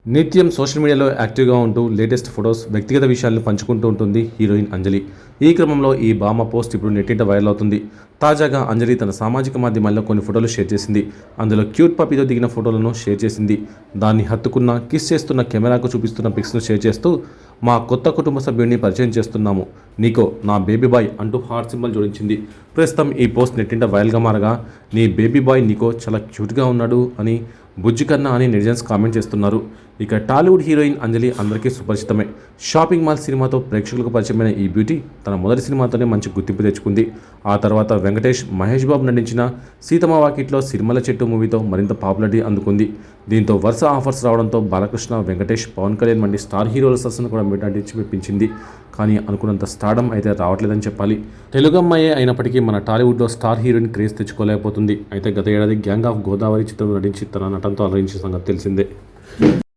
నిత్యం సోషల్ మీడియాలో యాక్టివ్గా ఉంటూ లేటెస్ట్ ఫొటోస్, వ్యక్తిగత విషయాలను పంచుకుంటూ ఉంటుంది హీరోయిన్ అంజలి. ఈ క్రమంలో ఈ భామ పోస్ట్ ఇప్పుడు నెట్టింట వైరల్ అవుతుంది. తాజాగా అంజలి తన సామాజిక మాధ్యమాల్లో కొన్ని ఫోటోలు షేర్ చేసింది. అందులో క్యూట్ పప్పీతో దిగిన ఫోటోలను షేర్ చేసింది. దాన్ని హత్తుకున్న, కిస్ చేస్తున్న కెమెరాకు చూపిస్తున్న పిక్స్ను షేర్ చేస్తూ, మా కొత్త కుటుంబ సభ్యుడిని పరిచయం చేస్తున్నాము, నీకో నా బేబీ బాయ్ అంటూ హార్ట్ సింబల్ జోడించింది. ప్రస్తుతం ఈ పోస్ట్ నెట్టింట వైరల్గా మారగా, నీ బేబీ బాయ్ నీకో చాలా క్యూట్గా ఉన్నాడు అని, బుజ్జి కన్నా అని నెటిజన్స్ కామెంట్ చేస్తున్నారు. ఇక టాలీవుడ్ హీరోయిన్ అంజలి అందరికీ సుపరిచితమే. షాపింగ్ మాల్ సినిమాతో ప్రేక్షకులకు పరిచయమైన ఈ బ్యూటీ తన మొదటి సినిమాతోనే మంచి గుర్తింపు తెచ్చుకుంది. ఆ తర్వాత వెంకటేష్, మహేష్ బాబు నటించిన సీతమ్మ వాకిట్లో సిరిమల చెట్టు మూవీతో మరింత పాపులారిటీ అందుకుంది. దీంతో వరుస ఆఫర్స్ రావడంతో బాలకృష్ణ, వెంకటేష్, పవన్ కళ్యాణ్ వంటి స్టార్ హీరోల సరసన కూడా నటించి మెప్పించింది. కానీ అనుకున్నంత స్టార్డమ్ అయితే రావట్లేదని చెప్పాలి. తెలుగు అమ్మాయే అయినప్పటికీ మన టాలీవుడ్లో స్టార్ హీరోయిన్ క్రేజ్ తెచ్చుకోలేకపోతుంది. అయితే గత ఏడాది గ్యాంగ్ ఆఫ్ గోదావరి చిత్రంలో నటించి తన నటనతో అలరించిన సంగతి తెలిసిందే.